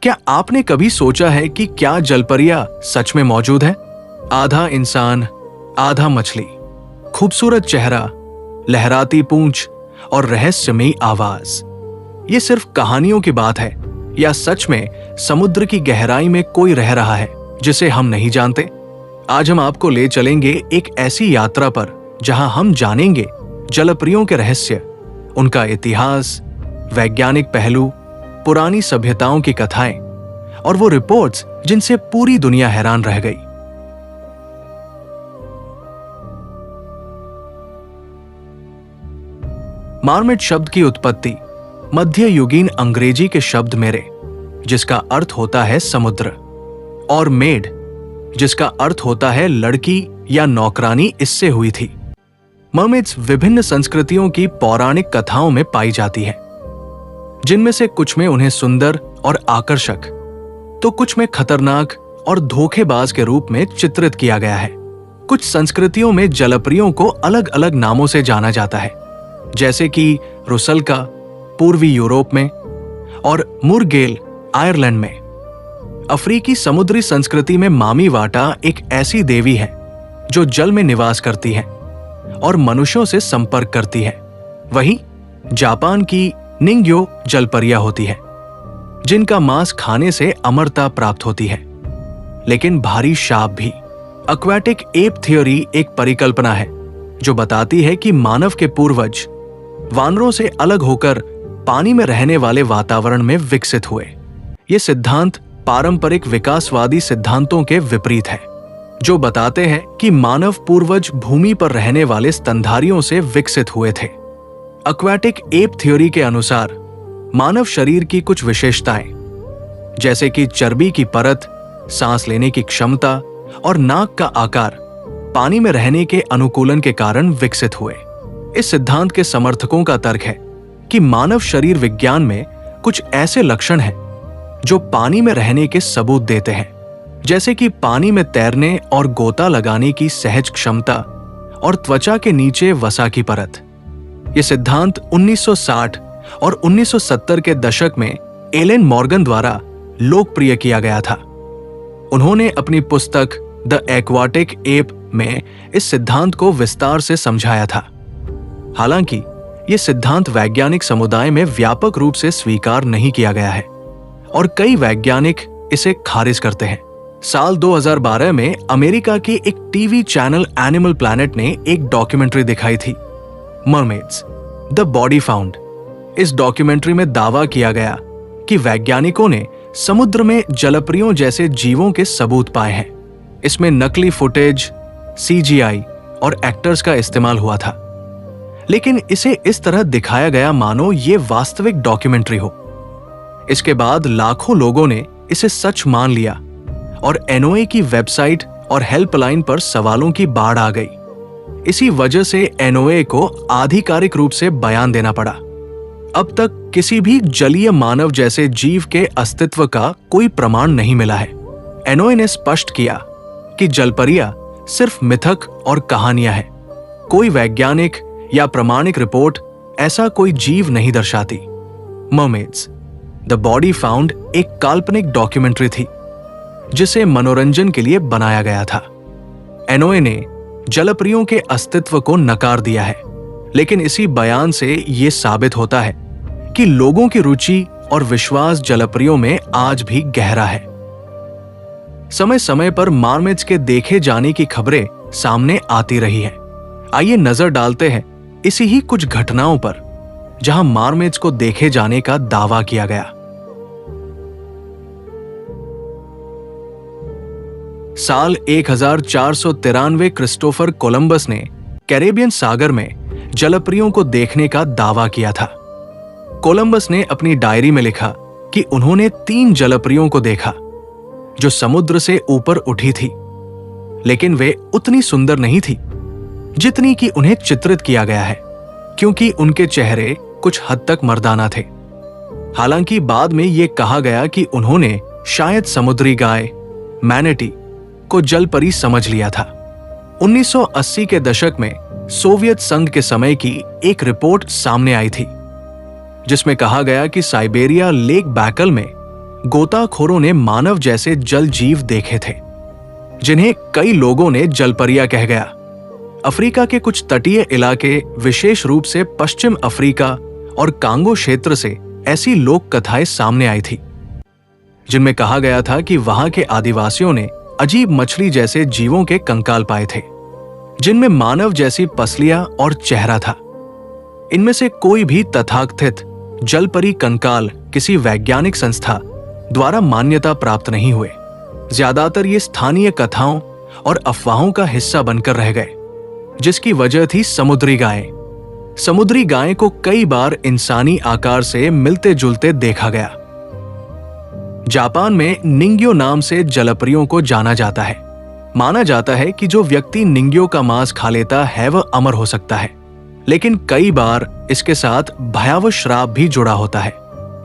क्या आपने कभी सोचा है कि क्या जलपरियां सच में मौजूद है? आधा इंसान, आधा मछली, खूबसूरत चेहरा, लहराती पूंछ और रहस्यमयी आवाज। ये सिर्फ कहानियों की बात है या सच में समुद्र की गहराई में कोई रह रहा है जिसे हम नहीं जानते? आज हम आपको ले चलेंगे एक ऐसी यात्रा पर जहां हम जानेंगे जलपरियों के रहस्य, उनका इतिहास, वैज्ञानिक पहलू, पुरानी सभ्यताओं की कथाएं और वो रिपोर्ट्स जिनसे पूरी दुनिया हैरान रह गई। मार्मेड शब्द की उत्पत्ति मध्ययुगीन अंग्रेजी के शब्द मेरे, जिसका अर्थ होता है समुद्र, और मेड, जिसका अर्थ होता है लड़की या नौकरानी, इससे हुई थी। मर्मेड्स विभिन्न संस्कृतियों की पौराणिक कथाओं में पाई जाती हैं, जिनमें से कुछ में उन्हें सुंदर और आकर्षक, तो कुछ में खतरनाक और धोखेबाज के रूप में चित्रित किया गया है। कुछ संस्कृतियों में जलपरियों को अलग अलग नामों से जाना जाता है, जैसे कि रुसलका पूर्वी यूरोप में और मुरगेल आयरलैंड में। अफ्रीकी समुद्री संस्कृति में मामी वाटा एक ऐसी देवी है जो जल में निवास करती है और मनुष्यों से संपर्क करती है। वहीं जापान की निंग्यो जलपरिया होती है, जिनका मांस खाने से अमरता प्राप्त होती है, लेकिन भारी शाप भी। एक्वाटिक एप थ्योरी एक परिकल्पना है जो बताती है कि मानव के पूर्वज वानरों से अलग होकर पानी में रहने वाले वातावरण में विकसित हुए। ये सिद्धांत पारंपरिक विकासवादी सिद्धांतों के विपरीत है, जो बताते हैं कि मानव पूर्वज भूमि पर रहने वाले स्तनधारियों से विकसित हुए थे। एक्वाटिक एप थ्योरी के अनुसार मानव शरीर की कुछ विशेषताएं, जैसे कि चर्बी की परत, सांस लेने की क्षमता और नाक का आकार, पानी में रहने के अनुकूलन के कारण विकसित हुए। इस सिद्धांत के समर्थकों का तर्क है कि मानव शरीर विज्ञान में कुछ ऐसे लक्षण हैं जो पानी में रहने के सबूत देते हैं, जैसे कि पानी में तैरने और गोता लगाने की सहज क्षमता और त्वचा के नीचे वसा की परत। यह सिद्धांत 1960 और 1970 के दशक में एलेन मॉर्गन द्वारा लोकप्रिय किया गया था। उन्होंने अपनी पुस्तक द एक्वाटिक एप में इस सिद्धांत को विस्तार से समझाया था। हालांकि यह सिद्धांत वैज्ञानिक समुदाय में व्यापक रूप से स्वीकार नहीं किया गया है और कई वैज्ञानिक इसे खारिज करते हैं। साल 2012 में अमेरिका के एक टीवी चैनल एनिमल प्लैनेट ने एक डॉक्यूमेंट्री दिखाई थी, मरमेड्स द बॉडी फाउंड। इस डॉक्यूमेंट्री में दावा किया गया कि वैज्ञानिकों ने समुद्र में जलपरियों जैसे जीवों के सबूत पाए हैं। इसमें नकली फुटेज, CGI और एक्टर्स का इस्तेमाल हुआ था, लेकिन इसे इस तरह दिखाया गया मानो ये वास्तविक डॉक्यूमेंट्री हो। इसके बाद लाखों लोगों ने इसे सच मान लिया और NOAA की वेबसाइट और हेल्पलाइन पर सवालों की बाढ़ आ गई। इसी वजह से NOAA को आधिकारिक रूप से बयान देना पड़ा। अब तक किसी भी जलीय मानव जैसे जीव के अस्तित्व का कोई प्रमाण नहीं मिला है। NOAA ने स्पष्ट किया कि जलपरियां सिर्फ मिथक और कहानियां हैं। कोई वैज्ञानिक या प्रमाणिक रिपोर्ट ऐसा कोई जीव नहीं दर्शाती। मर्मेड्स द बॉडी फाउंड एक काल्पनिक डॉक्यूमेंट्री थी जिसे मनोरंजन के लिए बनाया गया था। NOAA ने जलपरियों के अस्तित्व को नकार दिया है, लेकिन इसी बयान से यह साबित होता है कि लोगों की रुचि और विश्वास जलपरियों में आज भी गहरा है। समय समय पर मार्मेड्स के देखे जाने की खबरें सामने आती रही हैं। आइए नजर डालते हैं इसी ही कुछ घटनाओं पर जहां मार्मेड्स को देखे जाने का दावा किया गया। साल 1493 क्रिस्टोफर कोलंबस ने कैरेबियन सागर में जलपरियों को देखने का दावा किया था। कोलंबस ने अपनी डायरी में लिखा कि उन्होंने 3 जलपरियों को देखा जो समुद्र से ऊपर उठी थी, लेकिन वे उतनी सुंदर नहीं थी जितनी कि उन्हें चित्रित किया गया है, क्योंकि उनके चेहरे कुछ हद तक मर्दाना थे। हालांकि बाद में यह कहा गया कि उन्होंने शायद समुद्री गाय, मैनेटी को जलपरी समझ लिया था। 1980 के दशक में सोवियत संघ के समय की एक रिपोर्ट सामने आई थी, जिसमें कहा गया कि साइबेरिया लेक बैकल में गोताखोरों ने मानव जैसे जल जीव देखे थे, जिन्हें कई लोगों ने जलपरियां कह गया। अफ्रीका के कुछ तटीय इलाके, विशेष रूप से पश्चिम अफ्रीका और कांगो क्षेत्र से ऐसी लोक कथाएं सामने आई थी, जिनमें कहा गया था कि वहां के आदिवासियों ने अजीब मछली जैसे जीवों के कंकाल पाए थे, जिनमें मानव जैसी पसलियां और चेहरा था। इनमें से कोई भी तथाकथित जलपरी कंकाल किसी वैज्ञानिक संस्था द्वारा मान्यता प्राप्त नहीं हुए। ज्यादातर ये स्थानीय कथाओं और अफवाहों का हिस्सा बनकर रह गए, जिसकी वजह थी समुद्री गायें। समुद्री गायें को कई बार इंसानी आकार से मिलते जुलते देखा गया। जापान में निंग्यो नाम से जलपरियों को जाना जाता है। माना जाता है कि जो व्यक्ति निंग्यो का मांस खा लेता है वह अमर हो सकता है, लेकिन कई बार इसके साथ भयावह श्राप भी जुड़ा होता है।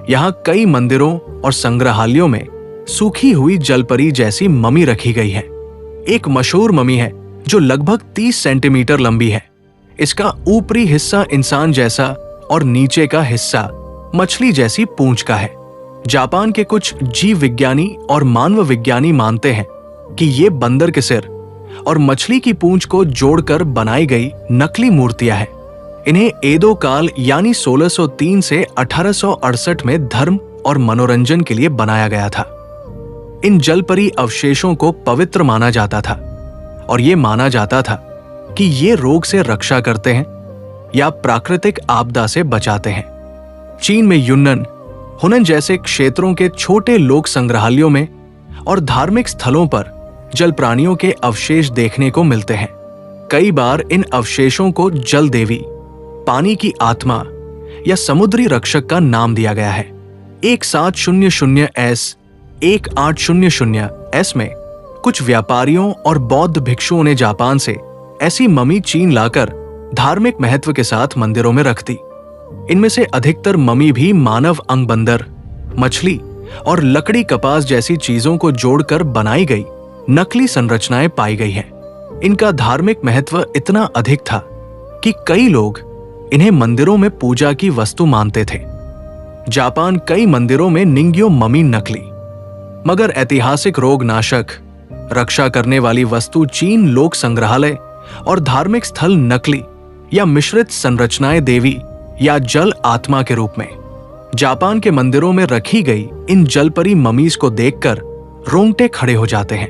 यहाँ कई मंदिरों और संग्रहालयों में सूखी हुई जलपरी जैसी ममी रखी गई है। एक मशहूर ममी है जो लगभग 30 सेंटीमीटर लंबी है। इसका ऊपरी हिस्सा इंसान जैसा और नीचे का हिस्सा मछली जैसी पूंछ का है। जापान के कुछ जीव विज्ञानी और मानव विज्ञानी मानते हैं कि ये बंदर के सिर और मछली की पूंछ को जोड़कर बनाई गई नकली मूर्तियां हैं। इन्हें एदो काल यानी 1603 से 1868 में धर्म और मनोरंजन के लिए बनाया गया था। इन जलपरी अवशेषों को पवित्र माना जाता था और ये माना जाता था कि ये रोग से रक्षा करते हैं या प्राकृतिक आपदा से बचाते हैं। चीन में युन्नन, हुनन जैसे क्षेत्रों के छोटे लोक संग्रहालयों में और धार्मिक स्थलों पर जल प्राणियों के अवशेष देखने को मिलते हैं। कई बार इन अवशेषों को जल देवी, पानी की आत्मा या समुद्री रक्षक का नाम दिया गया है। 1700S 1800S में कुछ व्यापारियों और बौद्ध भिक्षुओं ने जापान से ऐसी ममी चीन लाकर धार्मिक महत्व के साथ मंदिरों में रख दी। इनमें से अधिकतर ममी भी मानव अंग, बंदर, मछली और लकड़ी कपास जैसी चीजों को जोड़कर बनाई गई नकली संरचनाएं पाई गई हैं। इनका धार्मिक महत्व इतना अधिक था कि कई लोग इन्हें मंदिरों में पूजा की वस्तु मानते थे। जापान कई मंदिरों में निंग्यो ममी नकली मगर ऐतिहासिक रोग नाशक, रक्षा करने वाली वस्तु चीन लोक संग्रहालय और धार्मिक स्थल नकली या मिश्रित संरचनाएं देवी या जल आत्मा के रूप में। जापान के मंदिरों में रखी गई इन जलपरी ममीज को देखकर रोंगटे खड़े हो जाते हैं।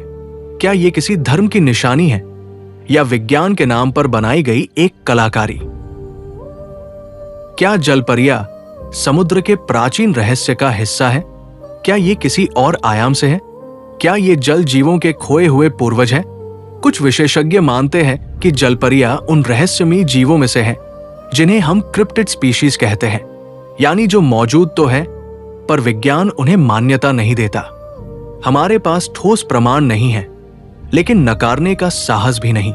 क्या ये किसी धर्म की निशानी है या विज्ञान के नाम पर बनाई गई एक कलाकारी? क्या जलपरियां समुद्र के प्राचीन रहस्य का हिस्सा है? क्या ये किसी और आयाम से है? क्या ये जल जीवों के खोए हुए पूर्वज हैं? कुछ विशेषज्ञ मानते हैं कि जलपरियां उन रहस्यमयी जीवों में से हैं जिन्हें हम क्रिप्टिड स्पीशीज कहते हैं, यानी जो मौजूद तो है पर विज्ञान उन्हें मान्यता नहीं देता। हमारे पास ठोस प्रमाण नहीं है, लेकिन नकारने का साहस भी नहीं।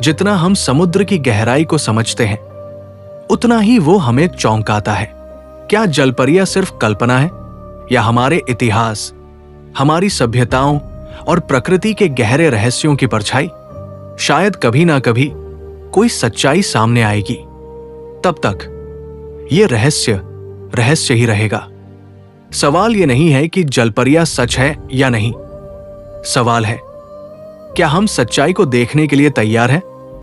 जितना हम समुद्र की गहराई को समझते हैं, उतना ही वो हमें चौंकाता है। क्या जलपरियां सिर्फ कल्पना है या हमारे इतिहास, हमारी सभ्यताओं और प्रकृति के गहरे रहस्यों की परछाई? शायद कभी ना कभी कोई सच्चाई सामने आएगी। तब तक ये रहस्य ही रहेगा। सवाल ये नहीं है कि जलपरियां सच है या नहीं। सवाल है, क्या हम सच्चाई को देखने के लिए तैयार हैं?